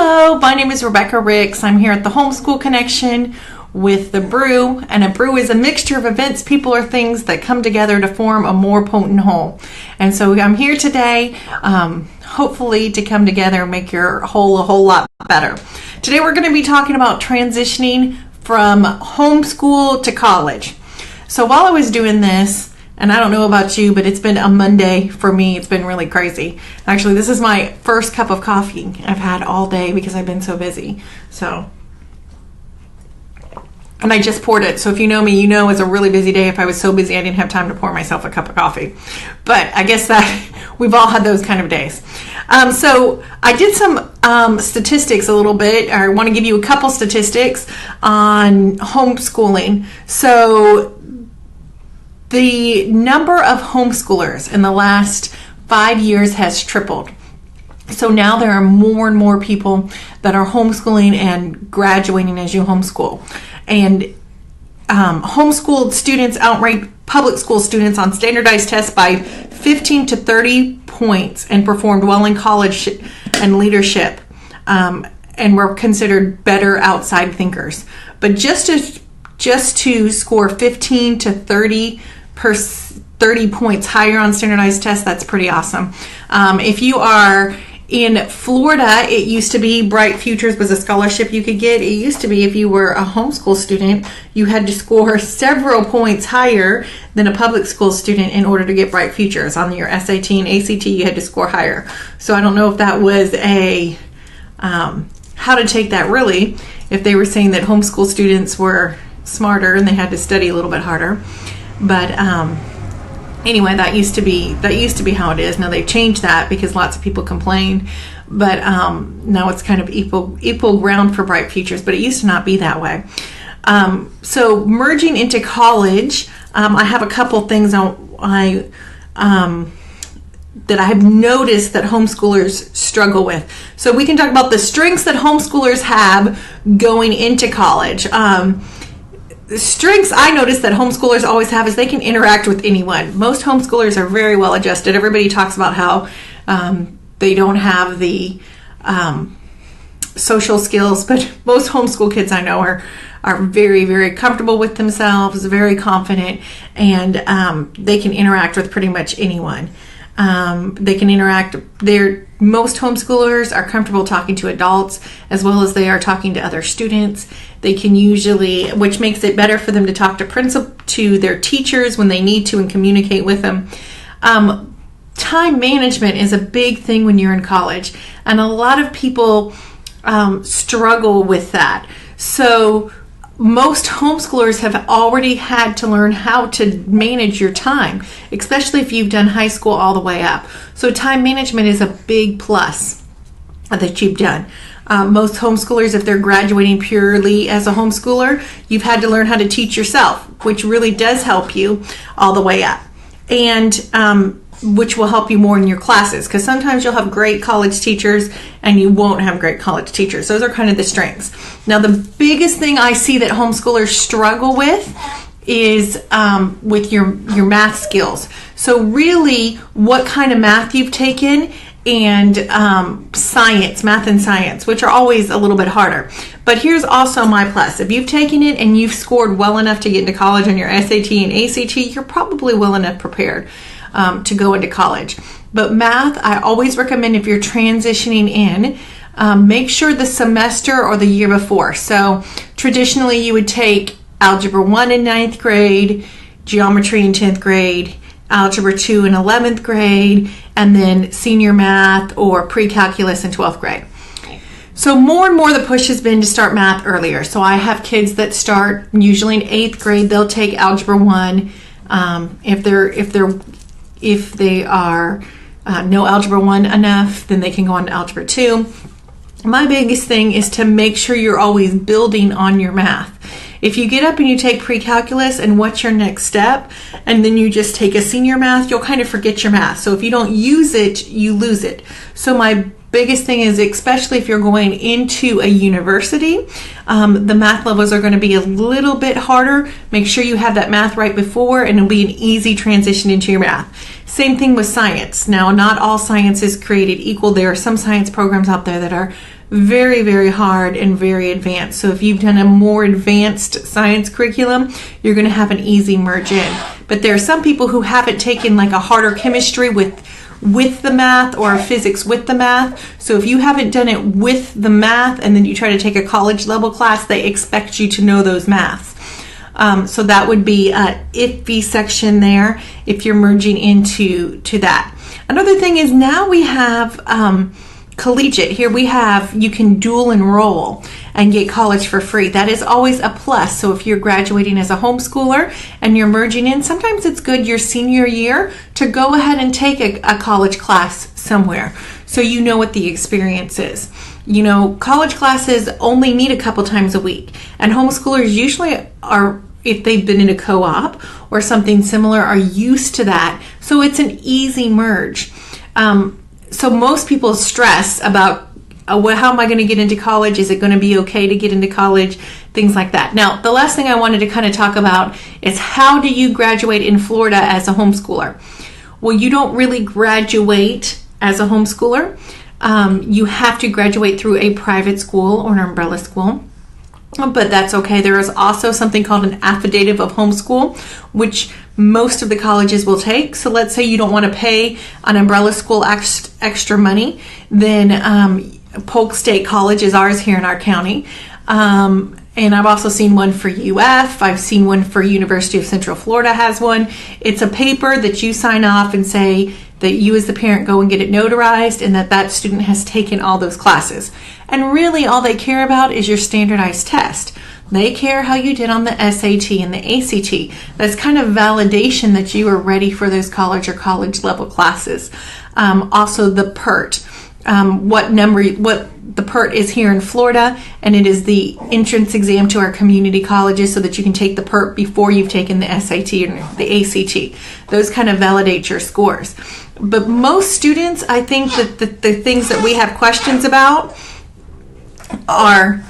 Hello, my name is Rebekah Ricks. I'm here at the Homeschool Connection with the Brew, and a brew is a mixture of events, people, or things that come together to form a more potent whole. And so I'm here today, hopefully to come together and make your whole a whole lot better. Today we're going to be talking about transitioning from homeschool to college. So while I was doing this, and I don't know about you, but it's been a Monday for me. It's been really crazy. Actually, this is my first cup of coffee I've had all day because I've been so busy. And I just poured it. So if you know me, you know it's a really busy day. If I was so busy, I didn't have time to pour myself a cup of coffee. But I guess that we've all had those kind of days. So I did some statistics a little bit. I want to give you a couple statistics on homeschooling. So the number of homeschoolers in the last 5 years has tripled. So now there are more and more people that are homeschooling and graduating as you homeschool. And homeschooled students outrank public school students on standardized tests by 15 to 30 points and performed well in college and leadership, and were considered better outside thinkers. But just to score 15 to 30 points higher on standardized tests, that's pretty awesome. If you are in Florida, it used to be Bright Futures was a scholarship you could get. It used to be if you were a homeschool student, you had to score several points higher than a public school student in order to get Bright Futures. On your SAT and ACT, you had to score higher. So I don't know if that was a how to take that really, if they were saying that homeschool students were smarter and they had to study a little bit harder. But anyway, that used to be how it is. Now they've changed that because lots of people complained. But now it's kind of equal ground for Bright Futures. But it used to not be that way. So merging into college, I have a couple things that I have noticed that homeschoolers struggle with. So we can talk about the strengths that homeschoolers have going into college. The strengths I notice that homeschoolers always have is they can interact with anyone. Most homeschoolers are very well adjusted. Everybody talks about how they don't have the social skills, but most homeschool kids I know are very, very comfortable with themselves, very confident, and they can interact with pretty much anyone. They can interact. Most homeschoolers are comfortable talking to adults as well as they are talking to other students. They can usually, which makes it better for them to talk to their teachers when they need to and communicate with them. Time management is a big thing when you're in college, and a lot of people struggle with that. So most homeschoolers have already had to learn how to manage your time, especially if you've done high school all the way up. So time management is a big plus that you've done. Most homeschoolers, if they're graduating purely as a homeschooler, you've had to learn how to teach yourself, which really does help you all the way up. And which will help you more in your classes, because sometimes you'll have great college teachers and you won't have great college teachers. Those are kind of the strengths. Now, the biggest thing I see that homeschoolers struggle with is with your math skills. So really, what kind of math you've taken, and math and science, which are always a little bit harder. But here's also my plus. If you've taken it and you've scored well enough to get into college on your SAT and ACT, you're probably well enough prepared to go into college. But math, I always recommend if you're transitioning in, make sure the semester or the year before. So traditionally you would take Algebra 1 in 9th grade, Geometry in 10th grade, Algebra 2 in 11th grade, and then Senior Math or Pre-Calculus in 12th grade. So more and more the push has been to start math earlier. So I have kids that start usually in 8th grade. They'll take Algebra 1. If they are no Algebra 1 enough, then they can go on to Algebra 2. My biggest thing is to make sure you're always building on your math. If you get up and you take pre-calculus and what's your next step, and then you just take a senior math, you'll kind of forget your math. So if you don't use it, you lose it. So my biggest thing is, especially if you're going into a university, the math levels are going to be a little bit harder. Make sure you have that math right before, and it'll be an easy transition into your math. Same thing with science. Now, not all science is created equal. There are some science programs out there that are very, very hard and very advanced. So if you've done a more advanced science curriculum, you're going to have an easy merge in. But there are some people who haven't taken like a harder chemistry with the math or physics with the math. So if you haven't done it with the math and then you try to take a college level class, they expect you to know those maths. So that would be a iffy section there if you're merging into that. Another thing is now we have collegiate. Here we have, you can dual enroll and get college for free. That is always a plus. So if you're graduating as a homeschooler and you're merging in, sometimes it's good your senior year to go ahead and take a college class somewhere so you know what the experience is. You know, college classes only meet a couple times a week, and homeschoolers usually are, if they've been in a co-op or something similar, are used to that. So it's an easy merge. So most people stress about, how am I going to get into college? Is it going to be okay to get into college? Things like that. Now, the last thing I wanted to kind of talk about is how do you graduate in Florida as a homeschooler? Well, you don't really graduate as a homeschooler. You have to graduate through a private school or an umbrella school. But that's okay. There is also something called an affidavit of homeschool, which most of the colleges will take. So let's say you don't want to pay an umbrella school extra money, then Polk State College is ours here in our county. And I've also seen one for UF. I've seen one for University of Central Florida has one. It's a paper that you sign off and say that you as the parent go and get it notarized and that student has taken all those classes. And really all they care about is your standardized test. They care how you did on the SAT and the ACT. That's kind of validation that you are ready for those college or college level classes. Also the PERT. What the PERT is here in Florida, and it is the entrance exam to our community colleges so that you can take the PERT before you've taken the SAT and the ACT. Those kind of validate your scores. But most students, I think that the things that we have questions about are